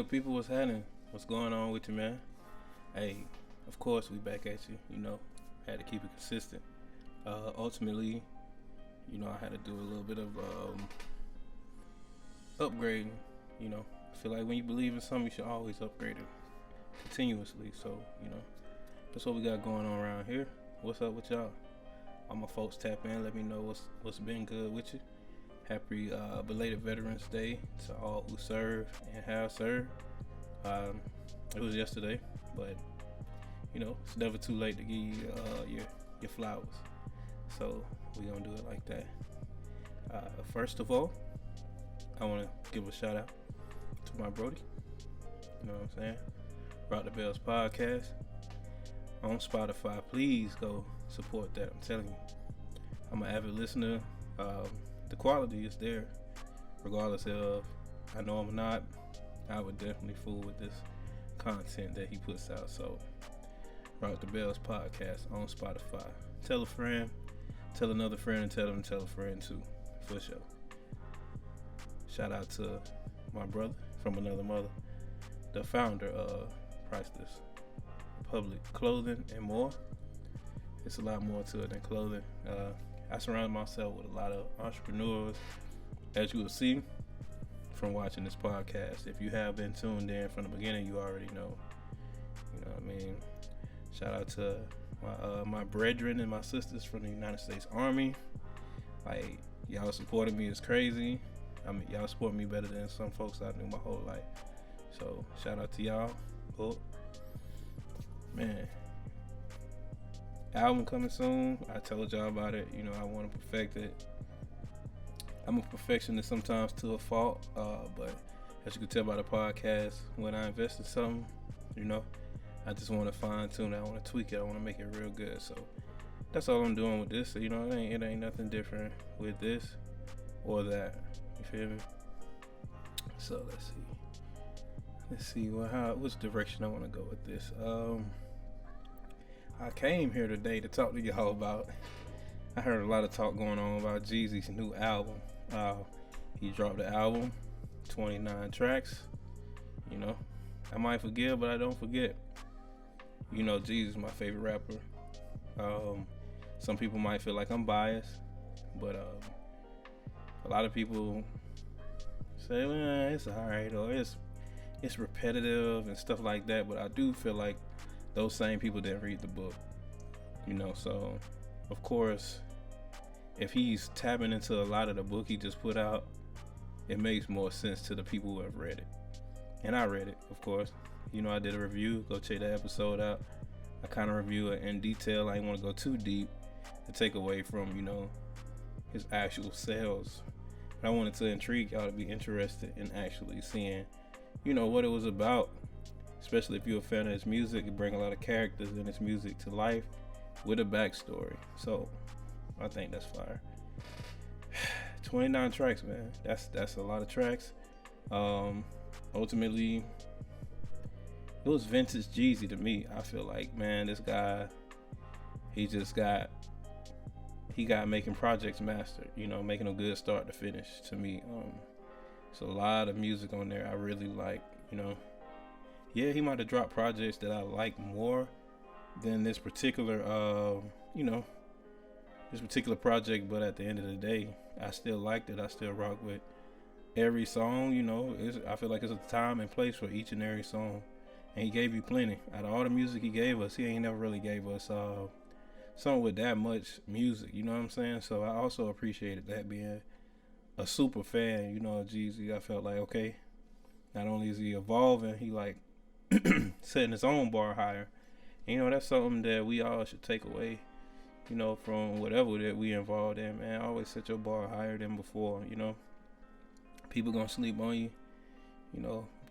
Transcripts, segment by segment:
good people? What's happening? What's going on with you, man? Hey, of course we back at you. Had to keep it consistent. Ultimately, I had to do a little bit of upgrading. I feel like when you believe in something, you should always upgrade it continuously. So, that's what we got going on around here. What's up with y'all? All my folks tap in. Let me know what's been good with you. Happy Belated Veterans Day to all who serve and have served. It was yesterday, but it's never too late to give you your flowers. So we gonna do it like that. First of all, I want to give a shout out to my Brody. You know what I'm saying? Rock the Bells podcast on Spotify. Please go support that. I'm telling you, I'm an avid listener. The quality is there, regardless of. I know I'm not. I would definitely fool with this content that he puts out. So, Rock the Bells podcast on Spotify. Tell a friend, tell another friend, and tell them to tell a friend too, for sure. Shout out to my brother from another mother, the founder of Priceless Public Clothing and more. It's a lot more to it than clothing. I surround myself with a lot of entrepreneurs, as you will see from watching this podcast. If you have been tuned in from the beginning, you already know. You know what I mean? Shout out to my brethren and my sisters from the United States Army. Like, y'all supporting me is crazy. I mean, y'all support me better than some folks I knew my whole life. So, shout out to y'all. Oh, man. Album coming soon. I told y'all about it. I want to perfect it. I'm a perfectionist sometimes to a fault, but as you can tell by the podcast, when I invest in something, I just want to fine tune it. I want to tweak it. I want to make it real good. So that's all I'm doing with this. So, it ain't nothing different with this or that. You feel me? So let's see which direction I want to go with this. I came here today to talk to y'all about. I heard a lot of talk going on about Jeezy's new album. He dropped the album, 29 tracks. I might forgive, but I don't forget. Jeezy's my favorite rapper. Some people might feel like I'm biased, but a lot of people say, well, it's alright, or it's repetitive and stuff like that. But I do feel like those same people didn't read the book, so of course, if he's tapping into a lot of the book he just put out, it makes more sense to the people who have read it. And I read it, of course. I did a review. Go check that episode out. I kind of review it in detail. I didn't want to go too deep to take away from, his actual sales. But I wanted to intrigue y'all to be interested in actually seeing, what it was about. Especially if you're a fan of his music, it brings a lot of characters in his music to life with a backstory. So I think that's fire. 29 tracks, man. That's a lot of tracks. Ultimately, it was vintage Jeezy to me. I feel like, man, this guy, he got making projects mastered. Making a good start to finish to me. There's a lot of music on there I really like. Yeah, he might have dropped projects that I like more than this particular, this particular project. But at the end of the day, I still liked it. I still rock with every song. I feel like it's a time and place for each and every song. And he gave you plenty. Out of all the music he gave us, he ain't never really gave us something with that much music. You know what I'm saying? So I also appreciated that, being a super fan, of Jeezy. I felt like, okay, not only is he evolving, he like setting his own bar higher. That's something that we all should take away, from whatever that we involved in, man. Always set your bar higher than before. People gonna sleep on you.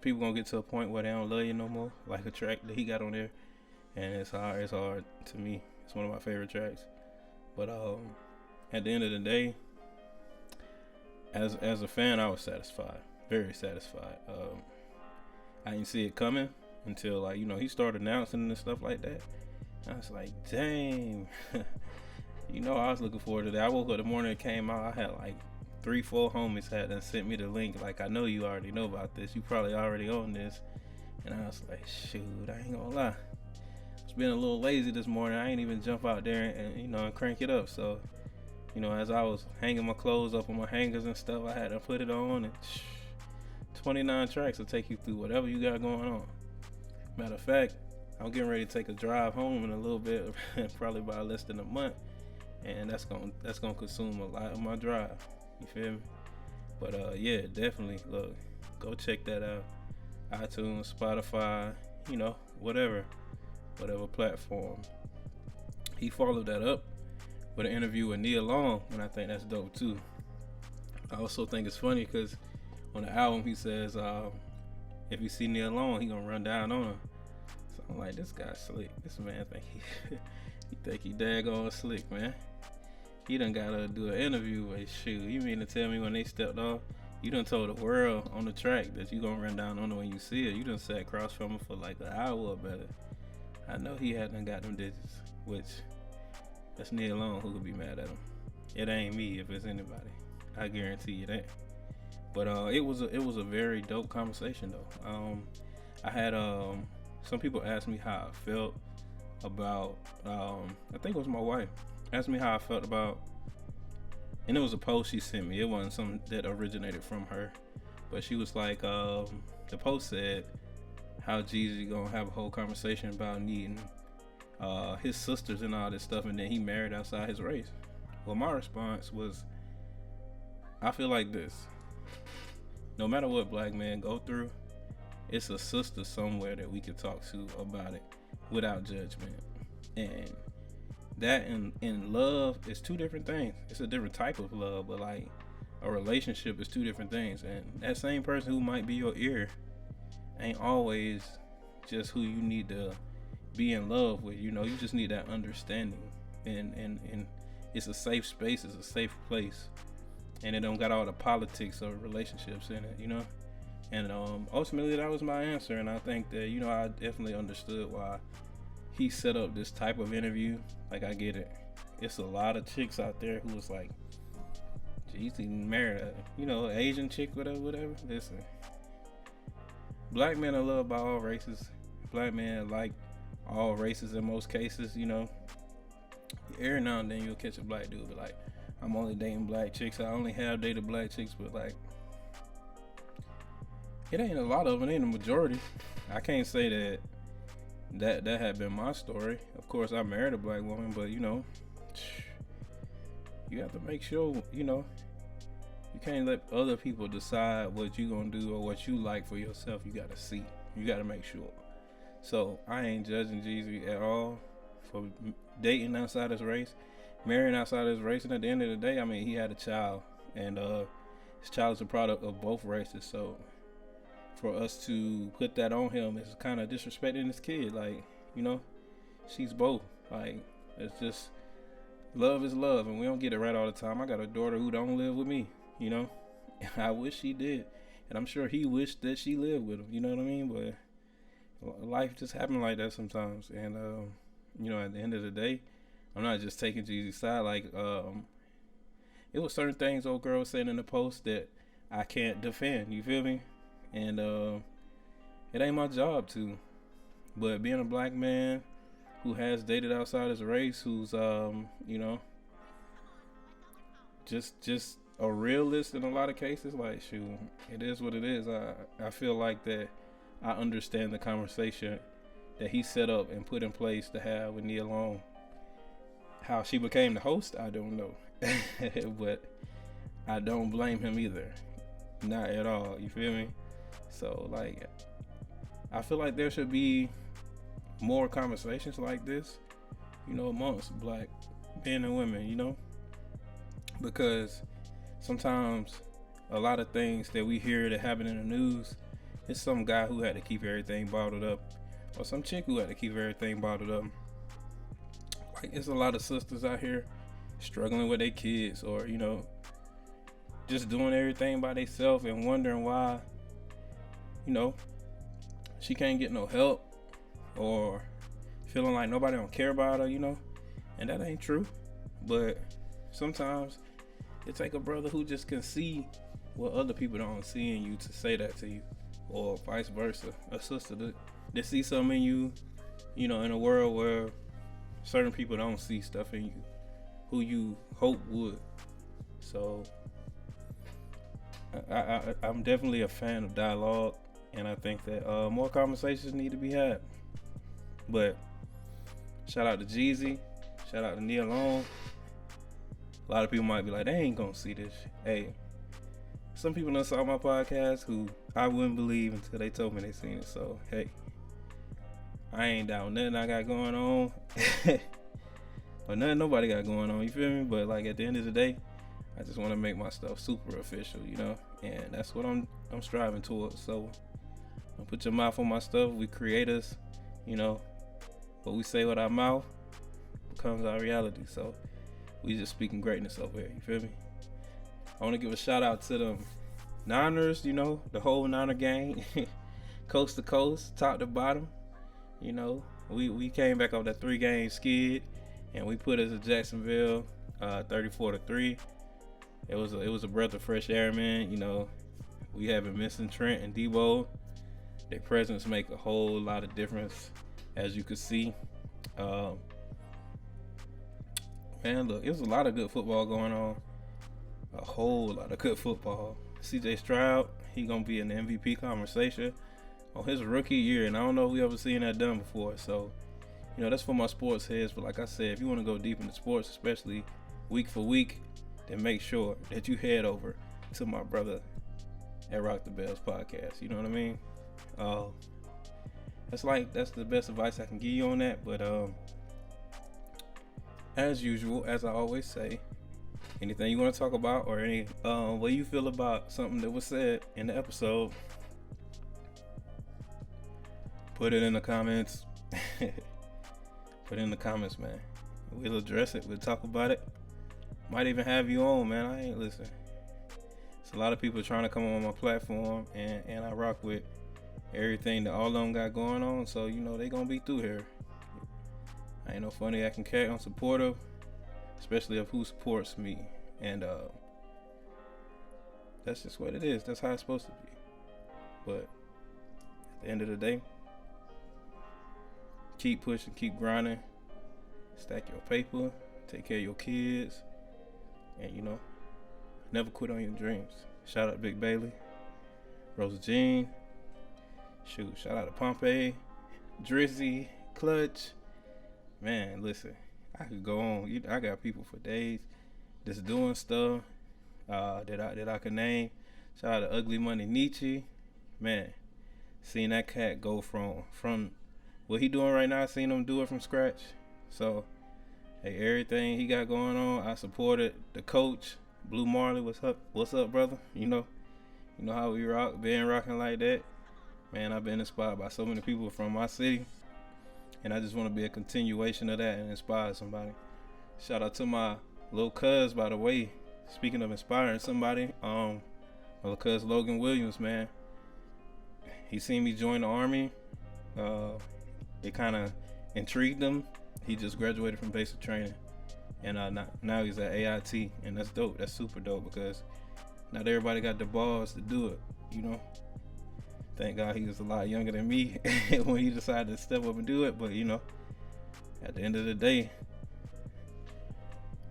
People gonna get to a point where they don't love you no more, like a track that he got on there, and it's hard to me. It's one of my favorite tracks. But at the end of the day, as a fan, I was satisfied, very satisfied. I didn't see it coming until he started announcing and stuff like that. I was like, dang. I was looking forward to that. I woke up the morning it came out. I had 3-4 homies had done sent me the link. Like, I know you already know about this. You probably already on this. And I was like, shoot, I ain't gonna lie. I was being a little lazy this morning. I ain't even jump out there and crank it up. So, as I was hanging my clothes up on my hangers and stuff, I had to put it on, and 29 tracks will take you through whatever you got going on. Matter of fact, I'm getting ready to take a drive home in a little bit, probably by less than a month, and that's gonna consume a lot of my drive. You feel me? But yeah, definitely look, go check that out. iTunes, Spotify, whatever platform. He followed that up with an interview with Nia Long, and I think that's dope too. I also think it's funny because on the album he says, if you see Nia Long, he gonna run down on her. So I'm like, this guy's slick. This man think he think he daggone slick, man. He done gotta do an interview with shoot. You mean to tell me when they stepped off, you done told the world on the track that you gonna run down on her when you see her? You done sat across from her for like an hour or better. I know he hadn't got them digits, which that's Nia Long who could be mad at him. It ain't me if it's anybody. I guarantee you that. But it was a very dope conversation though. I had some people asked me how I felt about I think it was my wife asked me how I felt about, and it was a post she sent me. It wasn't something that originated from her, but she was like, the post said how Jeezy gonna have a whole conversation about needing his sisters and all this stuff, and then he married outside his race. Well, my response was, I feel like this: no matter what black men go through, it's a sister somewhere that we can talk to about it without judgment. And that and love is two different things. It's a different type of love, but like a relationship is two different things. And that same person who might be your ear ain't always just who you need to be in love with. You just need that understanding. And it's a safe space, it's a safe place. And it don't got all the politics of relationships in it, And ultimately that was my answer. And I think that, I definitely understood why he set up this type of interview. Like, I get it. It's a lot of chicks out there who was like, Jeezy married a, Asian chick, whatever. Listen, black men are loved by all races. Black men like all races in most cases, Every now and then you'll catch a black dude be like, I'm only dating black chicks. I only have dated black chicks, but like, it ain't a lot of them. It ain't a majority. I can't say that had been my story. Of course, I married a black woman, but you have to make sure, you can't let other people decide what you gonna do or what you like for yourself. You gotta see. You gotta make sure. So I ain't judging Jeezy at all for dating outside his race, marrying outside his race, and at the end of the day, I mean, he had a child, and his child is a product of both races. So for us to put that on him is kind of disrespecting his kid. Like, she's both. Like, it's just, love is love, and we don't get it right all the time. I got a daughter who don't live with me, I wish she did, and I'm sure he wished that she lived with him, you know what I mean? But life just happens like that sometimes, and at the end of the day, I'm not just taking Jeezy's side. Like, it was certain things old girl was saying in the post that I can't defend, you feel me? And it ain't my job to. But being a black man who has dated outside his race, who's just a realist in a lot of cases, like, shoot, it is what it is. I feel like that I understand the conversation that he set up and put in place to have with Nia Long. How she became the host, I don't know. But I don't blame him either. Not at all, you feel me? So, like, I feel like there should be more conversations like this, amongst black men and women, because sometimes a lot of things that we hear that happen in the news, it's some guy who had to keep everything bottled up, or some chick who had to keep everything bottled up. Like, it's a lot of sisters out here struggling with their kids, or, just doing everything by themselves and wondering why, she can't get no help, or feeling like nobody don't care about her, and that ain't true. But sometimes It take a brother who just can see what other people don't see in you to say that to you, or vice versa. A sister that see something in you, in a world where certain people don't see stuff in you, who you hope would. So I'm definitely a fan of dialogue, and I think that more conversations need to be had. But shout out to Jeezy, shout out to Nia Long. A lot of people might be like, they ain't gonna see this. Hey, some people done saw my podcast who I wouldn't believe until they told me they seen it. So hey, I ain't down nothing I got going on. Or nothing nobody got going on, you feel me? But like at the end of the day, I just want to make my stuff super official, and that's what I'm striving towards. So don't put your mouth on my stuff. We creators, what we say with our mouth becomes our reality. So we just speaking greatness over here, you feel me? I want to give a shout out to them Niners, the whole Niner gang, coast to coast, top to bottom. We came back off that 3-game skid, and we put us at Jacksonville, 34-3. It was a breath of fresh air, man. We have been missing Trent and Debo. Their presence make a whole lot of difference, as you can see. Man, look, it was a lot of good football going on. A whole lot of good football. CJ Stroud, he gonna be in the MVP conversation on his rookie year, and I don't know if we ever seen that done before. So, that's for my sports heads. But like I said, if you want to go deep into sports, especially week for week, then make sure that you head over to my brother at Rock the Bells podcast. You know what I mean? That's the best advice I can give you on that. But as usual, as I always say, anything you want to talk about, or any way you feel about something that was said in the episode, put it in the comments. Put it in the comments, man. We'll address it. We'll talk about it. Might even have you on, man. I ain't listen. It's a lot of people trying to come on my platform, and I rock with everything that all of them got going on. So they gonna be through here. I ain't no funny acting cat. I'm supportive, especially of who supports me, and that's just what it is. That's how it's supposed to be. But at the end of the day, keep pushing, keep grinding, stack your paper, take care of your kids, and never quit on your dreams. Shout out to Big Bailey, Rosa Jean, shout out to Pompey, Drizzy, Clutch. Man, listen, I could go on. I got people for days just doing stuff that I can name. Shout out to Ugly Money Nietzsche. Man, seeing that cat go from what he doing right now, seeing him do it from scratch. So, hey, everything he got going on, I supported. The coach, Blue Marley, what's up, brother? You know how we rock, been rocking like that. Man, I've been inspired by so many people from my city, and I just want to be a continuation of that and inspire somebody. Shout out to my little cuz, by the way. Speaking of inspiring somebody, my little cuz Logan Williams, man. He seen me join the Army. It kind of intrigued him. He just graduated from basic training, and now he's at AIT, and that's dope. That's super dope, because not everybody got the balls to do it, Thank God he was a lot younger than me when he decided to step up and do it. But at the end of the day,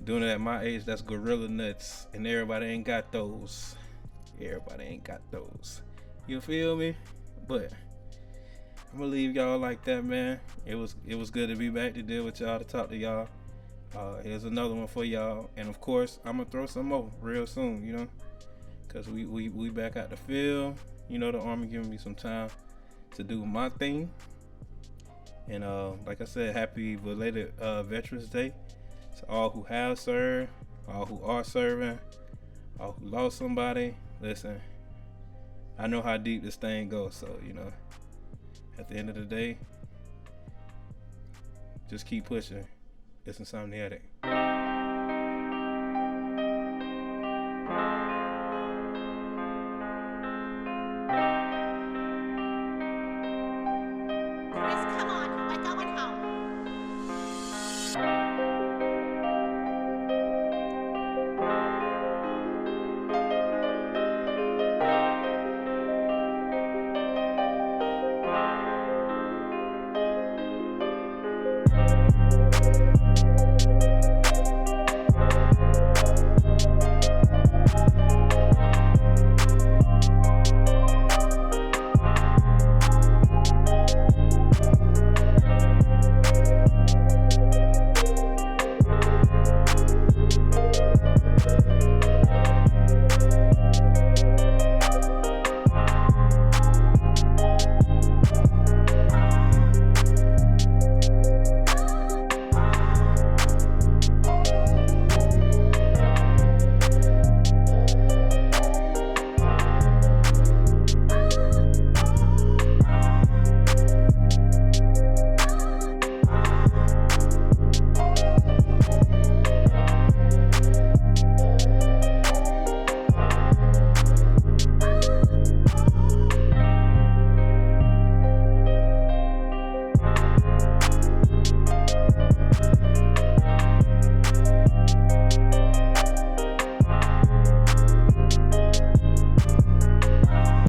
doing it at my age, that's gorilla nuts, and everybody ain't got those. You feel me? But I'm gonna leave y'all like that, man. It was good to be back to deal with y'all, to talk to y'all. Here's another one for y'all, and of course I'm gonna throw some more real soon, because we back out the field. The Army giving me some time to do my thing, and like I said, happy belated Veterans Day to all who have served, all who are serving, all who lost somebody. Listen, I know how deep this thing goes, so at the end of the day, just keep pushing. It's Insomniatic. Peace.